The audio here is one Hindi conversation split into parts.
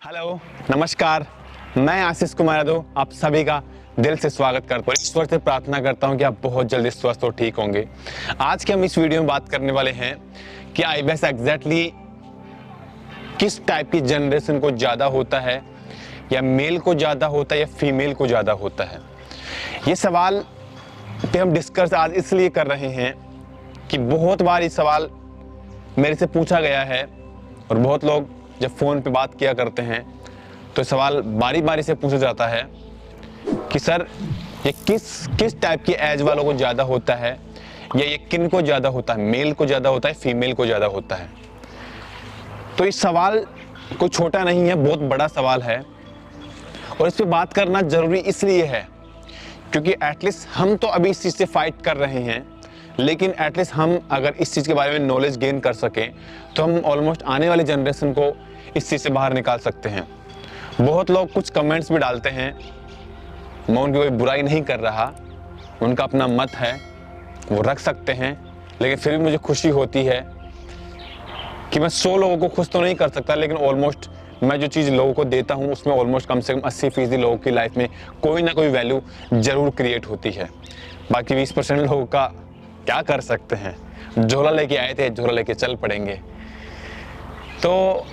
हेलो, नमस्कार। मैं आशीष कुमार यादव आप सभी का दिल से स्वागत करता हूँ। ईश्वर से प्रार्थना करता हूँ कि आप बहुत जल्दी स्वस्थ और ठीक होंगे। आज के हम इस वीडियो में बात करने वाले हैं कि आईबीएस एग्जैक्टली किस टाइप की जनरेशन को ज़्यादा होता है, या मेल को ज़्यादा होता है या फीमेल को ज़्यादा होता है। ये सवाल पे हम डिस्कस आज इसलिए कर रहे हैं कि बहुत बार ये सवाल मेरे से पूछा गया है और बहुत लोग जब फ़ोन पे बात किया करते हैं तो सवाल बारी बारी से पूछा जाता है कि सर ये किस टाइप की एज वालों को ज़्यादा होता है, या ये किन को ज़्यादा होता है, मेल को ज़्यादा होता है, फीमेल को ज़्यादा होता है। तो इस सवाल कोई छोटा नहीं है, बहुत बड़ा सवाल है और इस पर बात करना ज़रूरी इसलिए है क्योंकि एटलीस्ट हम तो अभी इस चीज़ से फाइट कर रहे हैं, लेकिन एटलीस्ट हम अगर इस चीज़ के बारे में नॉलेज गेन कर सकें तो हम ऑलमोस्ट आने वाली जनरेशन को इस चीज़ से बाहर निकाल सकते हैं। बहुत लोग कुछ कमेंट्स भी डालते हैं, मैं उनकी कोई बुराई नहीं कर रहा, उनका अपना मत है, वो रख सकते हैं, लेकिन फिर भी मुझे खुशी होती है कि मैं 100 लोगों को खुश तो नहीं कर सकता, लेकिन ऑलमोस्ट मैं जो चीज़ लोगों को देता हूँ उसमें ऑलमोस्ट कम से कम 80% लोगों की लाइफ में कोई ना कोई वैल्यू ज़रूर क्रिएट होती है। बाकी 20% लोगों का क्या कर सकते हैं, झोला लेके आए थे, झोला लेके चल पड़ेंगे। तो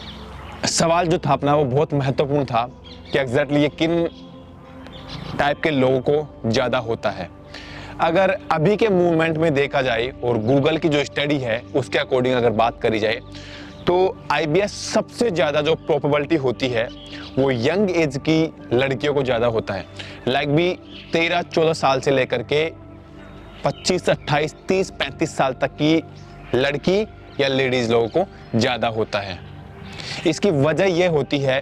सवाल जो था अपना वो बहुत महत्वपूर्ण था कि एग्जैक्टली ये किन टाइप के लोगों को ज़्यादा होता है। अगर अभी के मूवमेंट में देखा जाए और गूगल की जो स्टडी है उसके अकॉर्डिंग अगर बात करी जाए तो आईबीएस सबसे ज़्यादा जो प्रोबेबिलिटी होती है वो यंग एज की लड़कियों को ज़्यादा होता है। लाइक भी 13-14 साल से लेकर के 25, 28, 30, 35 साल तक की लड़की या लेडीज़ लोगों को ज़्यादा होता है। इसकी वजह यह होती है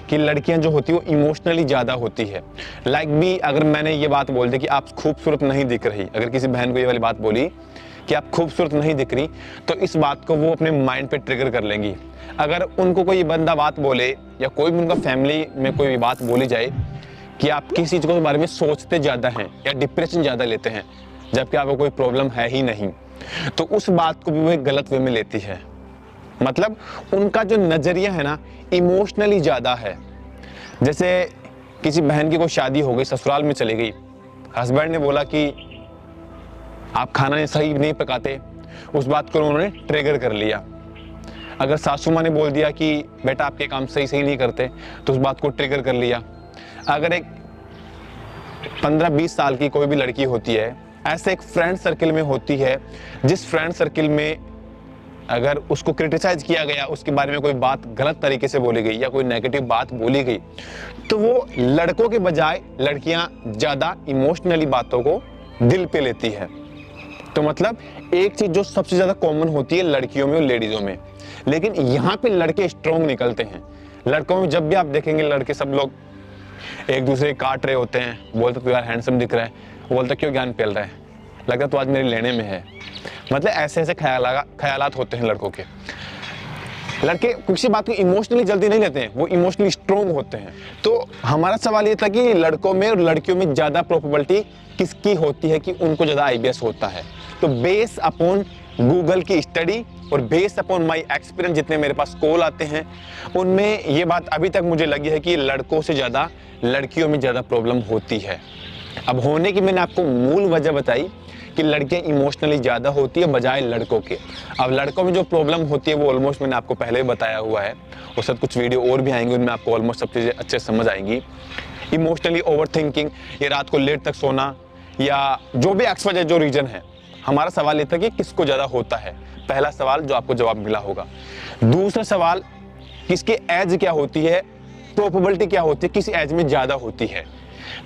कि लड़कियां जो होती है वो इमोशनली ज़्यादा होती है। लाइक भी अगर मैंने ये बात बोल दी कि आप खूबसूरत नहीं दिख रही, अगर किसी बहन को ये वाली बात बोली कि आप खूबसूरत नहीं दिख रही, तो इस बात को वो अपने माइंड पे ट्रिगर कर लेंगी। अगर उनको कोई बंदा बात बोले या कोई भी उनका फैमिली में कोई भी बात बोली जाए कि आप किसी चीज़ के बारे में सोचते ज़्यादा हैं या डिप्रेशन ज़्यादा लेते हैं जबकि आपको कोई प्रॉब्लम है ही नहीं, तो उस बात को भी वो गलत वे में लेती है। मतलब उनका जो नज़रिया है ना इमोशनली ज़्यादा है। जैसे किसी बहन की कोई शादी हो गई, ससुराल में चली गई, हस्बैंड ने बोला कि आप खाना सही नहीं पकाते, उस बात को उन्होंने ट्रिगर कर लिया। अगर सासू माँ ने बोल दिया कि बेटा आपके काम सही नहीं करते, तो उस बात को ट्रिगर कर लिया। अगर एक 15-20 साल की कोई भी लड़की होती है, ऐसे एक फ्रेंड सर्किल में होती है जिस फ्रेंड सर्किल में अगर उसको क्रिटिसाइज किया गया, उसके बारे में कोई बात गलत तरीके से बोली गई या कोई नेगेटिव बात बोली गई, तो वो लड़कों के बजाय लड़कियां ज़्यादा इमोशनली बातों को दिल पे लेती है। तो मतलब एक चीज़ जो सबसे ज़्यादा कॉमन होती है लड़कियों में और लेडीज़ों में, लेकिन यहाँ पे लड़के स्ट्रॉन्ग निकलते हैं। लड़कों में जब भी आप देखेंगे लड़के सब लोग एक दूसरे काट रहे होते हैं, बोलते तू यार हैंडसम दिख रहा है, वो बोलता क्यों ज्ञान फैल रहा है, लगता तो आज मेरे लेने में है। मतलब ऐसे ख्यालात होते हैं लड़कों के। लड़के किसी बात को इमोशनली जल्दी नहीं लेते हैं, वो इमोशनली स्ट्रॉन्ग होते हैं। तो हमारा सवाल ये था कि लड़कों में और लड़कियों में ज़्यादा प्रोबेबिलिटी किसकी होती है कि उनको ज़्यादा आईबीएस होता है। तो बेस अपॉन गूगल की स्टडी और बेस अपॉन माई एक्सपीरियंस, जितने मेरे पास कॉल आते हैं उनमें ये बात अभी तक मुझे लगी है कि लड़कों से ज़्यादा लड़कियों में ज़्यादा प्रॉब्लम होती है। अब होने की मैंने आपको मूल वजह बताई कि लड़कियां इमोशनली ज़्यादा होती है बजाय लड़कों के। अब लड़कों में जो प्रॉब्लम होती है वो ऑलमोस्ट मैंने आपको पहले भी बताया हुआ है, उस साथ कुछ वीडियो और भी आएंगे, उनमें आपको ऑलमोस्ट सब चीज़ें अच्छे समझ आएंगी। इमोशनली ओवर थिंकिंग, ये रात को लेट तक सोना, या जो भी एक्सवाइजेड जो रीजन है। हमारा सवाल ये था कि किसको ज़्यादा होता है, पहला सवाल जो आपको जवाब मिला होगा। दूसरा सवाल, किसकी एज क्या होती है, प्रोबेबिलिटी क्या होती है, किस एज में ज़्यादा होती है।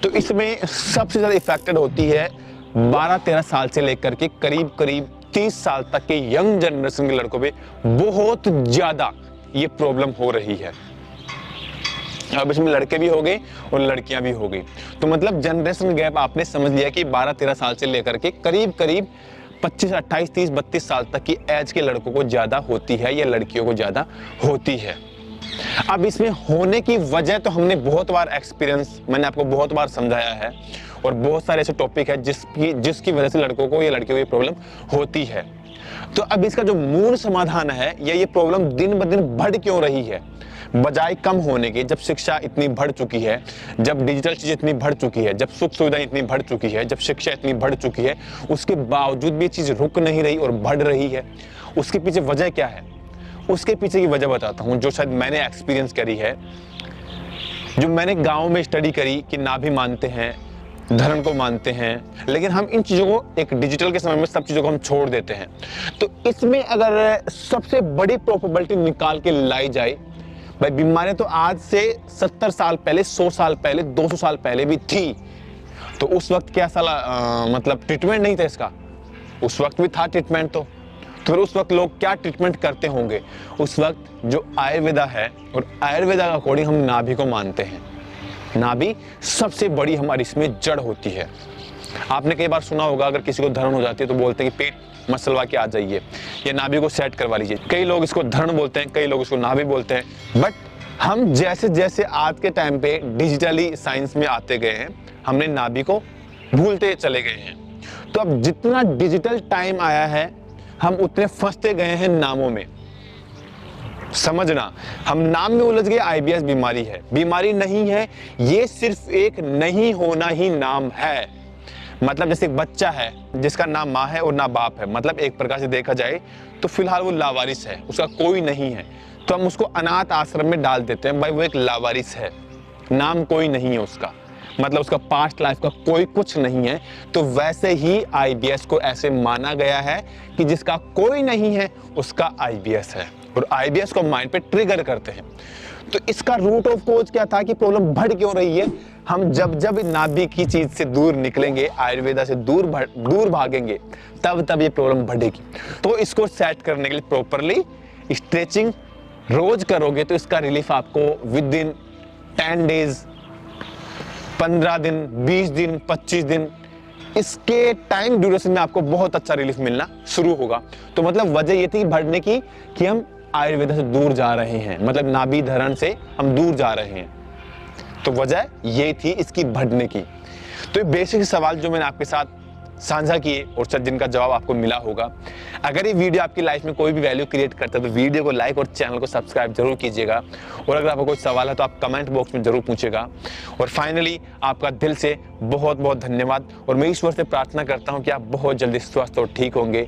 तो इसमें सबसे ज़्यादा इफेक्टेड होती है 12-13 साल से लेकर के करीब 30 साल तक के यंग जनरेशन के लड़कों पे बहुत ज़्यादा ये प्रॉब्लम हो रही है। अब इसमें लड़के भी हो गए और लड़कियां भी हो गई। तो मतलब जनरेशन गैप आपने समझ लिया कि 12-13 साल से लेकर के करीब 25, 28, 30, 32 साल तक की एज के लड़कों को ज़्यादा होती है या लड़कियों को ज़्यादा होती है। अब इसमें होने की वजह तो हमने बहुत बार एक्सपीरियंस, मैंने आपको बहुत बार समझाया है और बहुत सारे ऐसे टॉपिक है जिसकी वजह से लड़कों को या लड़कियों को ये प्रॉब्लम होती है। तो अब इसका जो मूल समाधान है या ये प्रॉब्लम दिन ब दिन बढ़ क्यों रही है, बजाय कम होने के, जब शिक्षा इतनी बढ़ चुकी है, जब डिजिटल चीज़ इतनी बढ़ चुकी है, जब सुख सुविधाएं इतनी बढ़ चुकी है, जब शिक्षा इतनी बढ़ चुकी है, उसके बावजूद भी चीज़ रुक नहीं रही और बढ़ रही है। उसके पीछे वजह क्या है? उसके पीछे की वजह बताता हूँ, जो शायद मैंने एक्सपीरियंस करी है, जो मैंने गाँव में स्टडी करी कि नाभि मानते हैं, धर्म को मानते हैं, लेकिन हम इन चीज़ों को एक डिजिटल के समय में सब चीज़ों को हम छोड़ देते हैं। तो इसमें अगर सबसे बड़ी प्रोबेबिलिटी निकाल के लाई जाए, भाई बीमारियां तो आज से 70 साल पहले, 100 साल पहले, 200 साल पहले भी थी। तो उस वक्त क्या मतलब ट्रीटमेंट नहीं था इसका? उस वक्त भी था ट्रीटमेंट। तो फिर उस वक्त लोग क्या ट्रीटमेंट करते होंगे? उस वक्त जो आयुर्वेदा है, और आयुर्वेदा के अकॉर्डिंग हम नाभि को मानते हैं। नाभि सबसे बड़ी हमारी इसमें जड़ होती है। आपने कई बार सुना होगा, अगर किसी को धरण हो जाती है तो बोलते हैं कि पेट मसलवा के आ जाइए, ये नाभि को सेट करवा लीजिए। कई लोग इसको धरण बोलते हैं, कई लोग इसको नाभि बोलते हैं। बट हम जैसे जैसे आज के टाइम पे डिजिटली साइंस में आते गए हैं, हमने नाभि को भूलते चले गए हैं। तो अब जितना डिजिटल टाइम आया है, हम उतने फंसते गए हैं नामों में। समझना, हम नाम में उलझ गए। आईबीएस बीमारी है, बीमारी नहीं है, ये सिर्फ एक नहीं होना ही नाम है। मतलब जैसे एक बच्चा है जिसका नाम माँ है और ना बाप है, मतलब एक प्रकार से देखा जाए तो फिलहाल वो लावारिस है, उसका कोई नहीं है। तो हम उसको अनाथ आश्रम में डाल देते हैं, भाई वो एक लावारिस है, नाम कोई नहीं है उसका, मतलब उसका पास्ट लाइफ का कोई कुछ नहीं है। तो वैसे ही आईबीएस को ऐसे माना गया है कि जिसका कोई नहीं है उसका आईबीएस है, और आईबीएस को माइंड पे ट्रिगर करते हैं। तो इसका रूट ऑफ कॉज क्या था कि प्रॉब्लम बढ़ क्यों रही है? हम जब जब नाभि की चीज से दूर निकलेंगे, आयुर्वेदा से दूर भागेंगे, तब ये प्रॉब्लम बढ़ेगी। तो इसको सेट करने के लिए प्रॉपरली स्ट्रेचिंग रोज करोगे तो इसका रिलीफ आपको विद इन 10 डेज, 15 दिन, 20 दिन, 25 दिन, इसके टाइम ड्यूरेशन में आपको बहुत अच्छा रिलीफ मिलना शुरू होगा। तो मतलब वजह ये थी बढ़ने की कि हम आयुर्वेदा से दूर जा रहे हैं, मतलब नाभि धरण से हम दूर जा रहे हैं। तो वजह ये थी इसकी बढ़ने की। तो ये बेसिक सवाल जो मैंने आपके साथ साझा किए और शायद जिनका जवाब आपको मिला होगा। अगर ये वीडियो आपकी लाइफ में कोई भी वैल्यू क्रिएट करता है तो वीडियो को लाइक और चैनल को सब्सक्राइब जरूर कीजिएगा। और अगर आपको कोई सवाल है तो आप कमेंट बॉक्स में जरूर पूछेगा। और फाइनली आपका दिल से बहुत बहुत धन्यवाद, और मैं ईश्वर से प्रार्थना करता हूँ कि आप बहुत जल्दी स्वस्थ और ठीक होंगे।